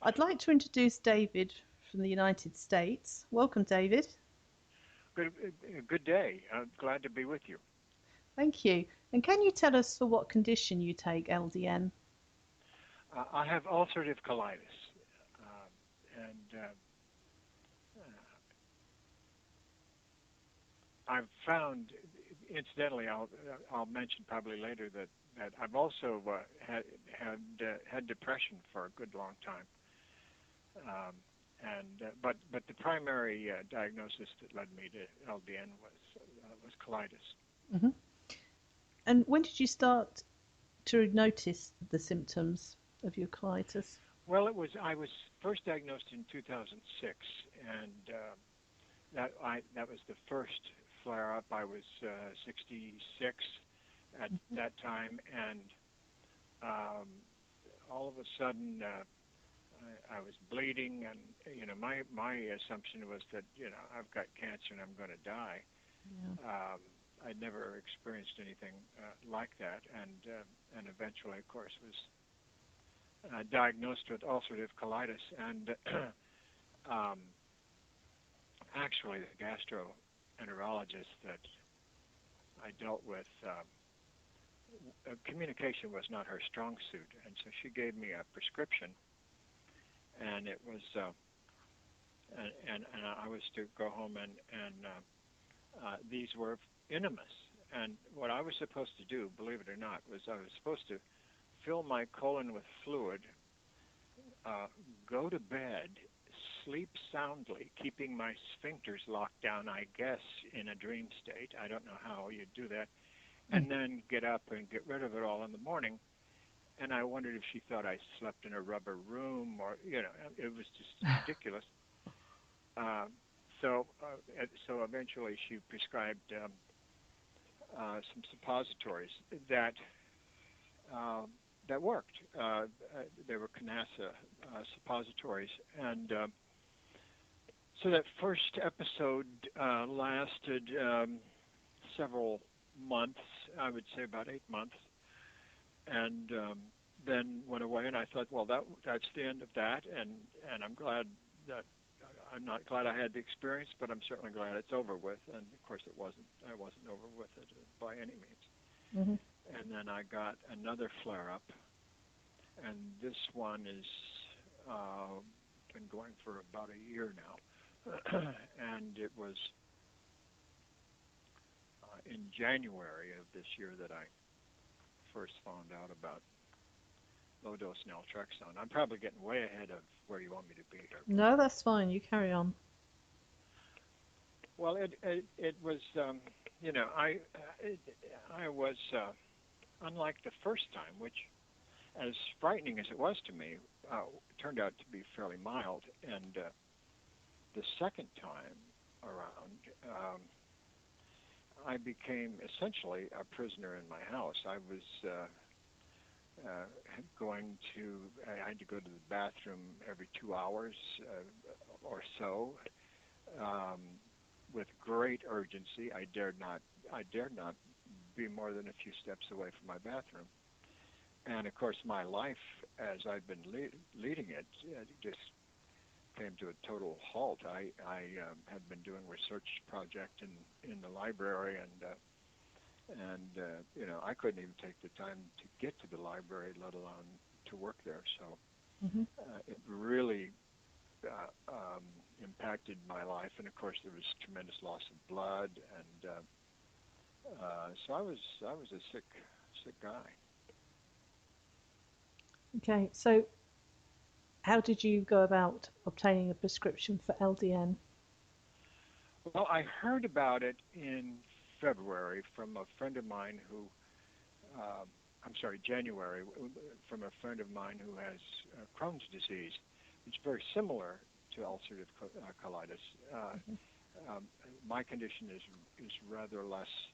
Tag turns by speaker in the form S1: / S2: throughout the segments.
S1: I'd like to introduce David from the United States. Welcome, David.
S2: Good day. I'm glad to be with you.
S1: Thank you. And can you tell us for what condition you take LDN?
S2: I have ulcerative colitis, and I've found, incidentally, I'll mention probably later that I've also had depression for a good long time, but the primary diagnosis that led me to LDN was colitis.
S1: Hmm. And when did you start to notice the symptoms of your colitis?
S2: Well, I was first diagnosed in 2006, and that was the first flare up. I was 66 at that time, and all of a sudden I was bleeding, and my assumption was that I've got cancer and I'm going to die.
S1: Yeah.
S2: I'd never experienced anything like that, and eventually, of course, was diagnosed with ulcerative colitis, and actually the gastroenterologist that I dealt with, communication was not her strong suit, and so she gave me a prescription, and it was, and I was to go home, and these were enemas, and what I was supposed to do, believe it or not, was I was supposed to fill my colon with fluid, go to bed, sleep soundly, keeping my sphincters locked down, I guess, in a dream state. I don't know how you do that. And then get up and get rid of it all in the morning. And I wondered if she thought I slept in a rubber room, or, it was just ridiculous. So eventually she prescribed some suppositories that worked. They were Canassa suppositories, and so that first episode lasted several months. I would say about 8 months, and then went away. And I thought, well, that's the end of that, and I'm glad that. I'm not glad I had the experience, but I'm certainly glad it's over with. And of course, it wasn't. I wasn't over with it by any means.
S1: Mm-hmm.
S2: And then I got another flare-up, and this one is been going for about a year now. And it was in January of this year that I first found out about low-dose naltrexone. I'm probably getting way ahead of where you want me to be here.
S1: No, that's fine. You carry on.
S2: Well, it was, I was, unlike the first time, which, as frightening as it was to me, turned out to be fairly mild. And the second time around, I became essentially a prisoner in my house. I was I had to go to the bathroom every 2 hours or so, with great urgency. I dared not be more than a few steps away from my bathroom. And of course, my life, as I've been leading it, just came to a total halt. I had been doing a research project in the library, and I couldn't even take the time to get to the library, let alone to work there. So
S1: Mm-hmm.
S2: it really impacted my life, and of course there was tremendous loss of blood, and so I was a sick guy.
S1: Okay, so how did you go about obtaining a prescription for LDN?
S2: Well, I heard about it in February from a friend of mine who, January, from a friend of mine who has Crohn's disease. It's very similar to ulcerative colitis. My condition is rather less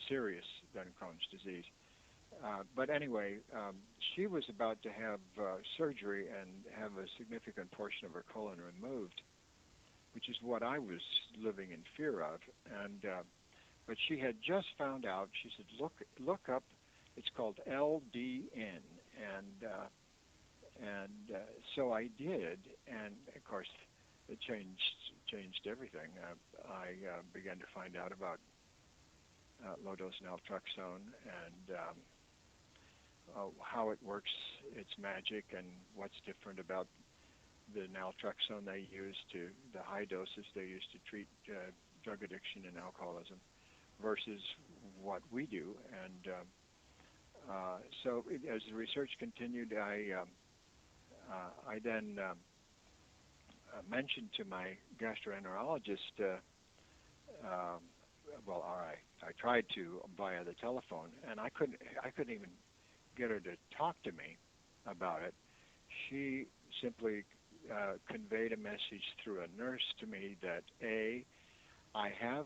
S2: serious than Crohn's disease. But anyway, she was about to have surgery and have a significant portion of her colon removed, which is what I was living in fear of. And but she had just found out. She said, "Look up. It's called LDN, so I did, and of course, it changed everything. I began to find out about low dose naltrexone and how it works, its magic, and what's different about the naltrexone they use to the high doses they use to treat drug addiction and alcoholism versus what we do. And so as the research continued, I then mentioned to my gastroenterologist, I tried to via the telephone, and I couldn't even get her to talk to me about it. She simply conveyed a message through a nurse to me that A, I have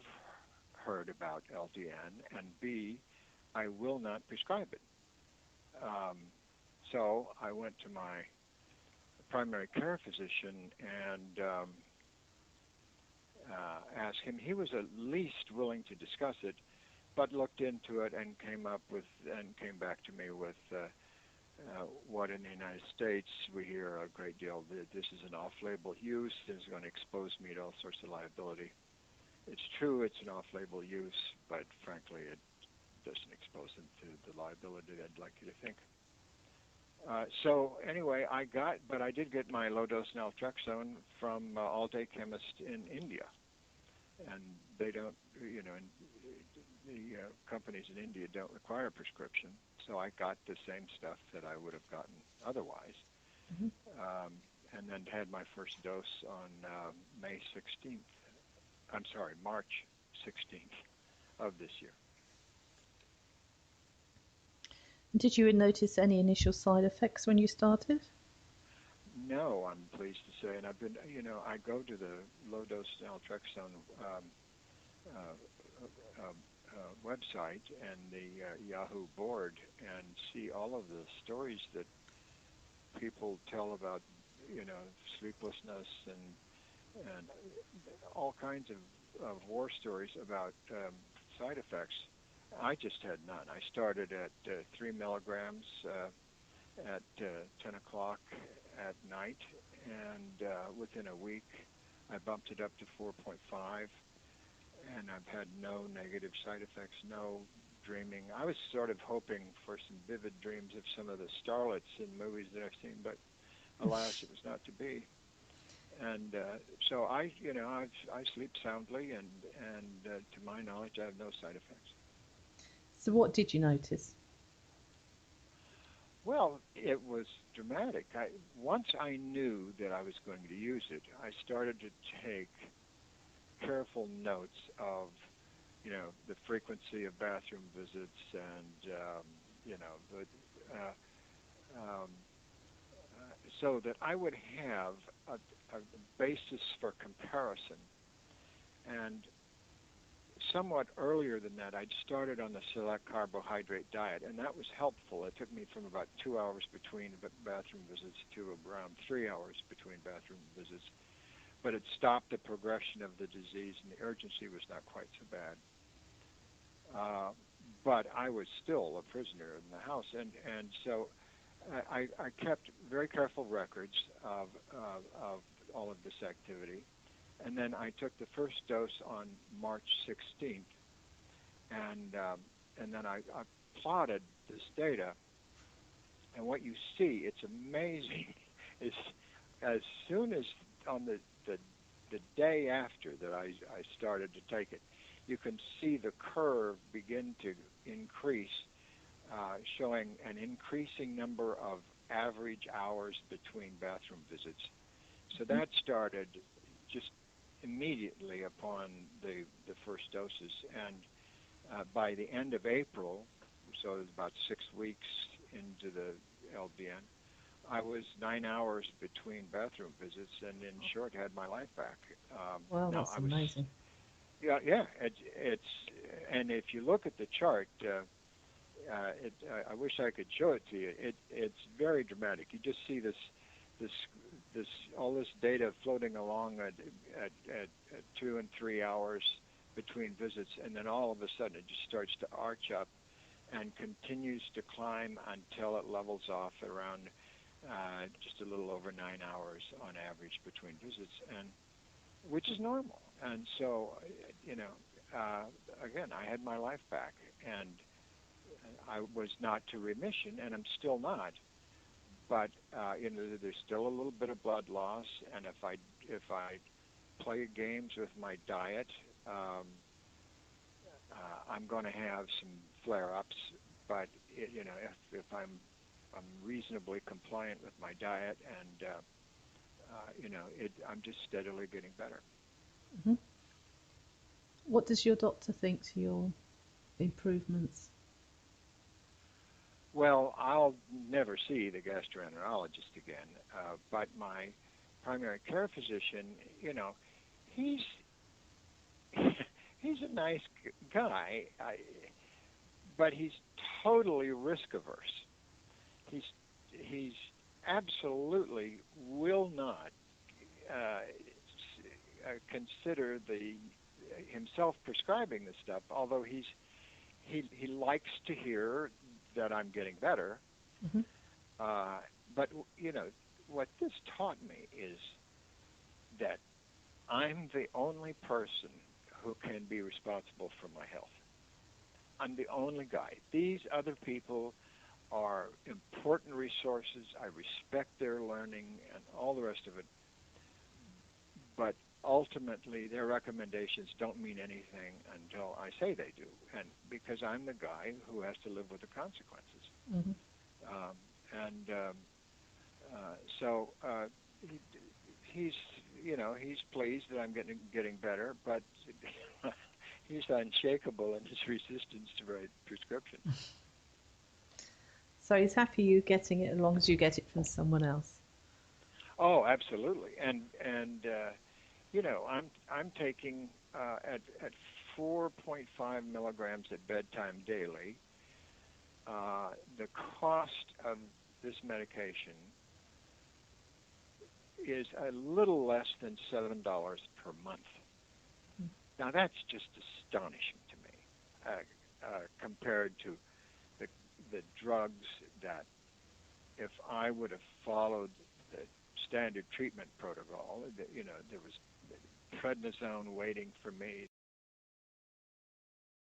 S2: heard about LDN, and B, I will not prescribe it. So I went to my primary care physician and asked him. He was at least willing to discuss it, but looked into it and came back to me with what in the United States we hear a great deal. This is an off-label use. This is going to expose me to all sorts of liability. It's true it's an off-label use, but frankly it doesn't expose them to the liability I'd like you to think. So anyway, I did get my low-dose naltrexone from all-day chemist in India, and they don't, the companies in India don't require a prescription, so I got the same stuff that I would have gotten otherwise, and then had my first dose on March 16th of this year.
S1: Did you notice any initial side effects when you started?
S2: No, I'm pleased to say, and I've been, I go to the low-dose naltrexone website and the Yahoo board and see all of the stories that people tell about, sleeplessness and all kinds of war stories about side effects. I just had none. I started at 3 milligrams at 10 o'clock at night, and within a week I bumped it up to 4.5, and I've had no negative side effects, no dreaming. I was sort of hoping for some vivid dreams of some of the starlets in movies that I've seen, but alas, it was not to be. And so I sleep soundly, and to my knowledge, I have no side effects.
S1: So what did you notice?
S2: Well, it was dramatic. Once I knew that I was going to use it, I started to take careful notes of, the frequency of bathroom visits and, so that I would have a basis for comparison. And somewhat earlier than that, I'd started on the select carbohydrate diet, and that was helpful. It took me from about 2 hours between bathroom visits to around 3 hours between bathroom visits. But it stopped the progression of the disease, and the urgency was not quite so bad. But I was still a prisoner in the house, and so I kept very careful records of all of this activity. And then I took the first dose on March 16th, and then I plotted this data. And what you see, it's amazing, is as soon as on the day after that I started to take it, you can see the curve begin to increase, showing an increasing number of average hours between bathroom visits. So that started just immediately upon the first doses, and by the end of April, so it was about 6 weeks into the LDN, I was 9 hours between bathroom visits, and in short, had my life back.
S1: Wow, that's amazing.
S2: Yeah, it's and if you look at the chart, I wish I could show it to you. It's very dramatic. You just see this all this data floating along at 2 and 3 hours between visits, and then all of a sudden it just starts to arch up, and continues to climb until it levels off at around just a little over 9 hours on average between visits, and which is normal. And so, you know, again, I had my life back, and I was not to remission, and I'm still not. But you know, there's still a little bit of blood loss, and if I play games with my diet, I'm going to have some flare-ups. But you know, if I'm reasonably compliant with my diet, and you know, I'm just steadily getting better.
S1: Hmm. What does your doctor think to your improvements?
S2: Well, I'll never see the gastroenterologist again, but my primary care physician, you know, he's he's a nice guy, but he's totally risk averse. He's absolutely will not consider the himself prescribing this stuff, although he likes to hear that I'm getting better.
S1: Hmm.
S2: But you know, what this taught me is that I'm the only person who can be responsible for my health. I'm the only guy. These other people are important resources. I respect their learning and all the rest of it. But ultimately, their recommendations don't mean anything until I say they do, and because I'm the guy who has to live with the consequences.
S1: Hmm.
S2: Um, and so he, he's, you know, he's pleased that I'm getting better, but he's unshakable in his resistance to write prescription.
S1: So he's happy you getting it as long as you get it from someone else.
S2: Oh, absolutely, and you know, I'm taking at 4.5 milligrams at bedtime daily. The cost of this medication is a little less than $7 per month. Now that's just astonishing to me, compared to the drugs that, if I would have followed the standard treatment protocol, you know, there was prednisone waiting for me,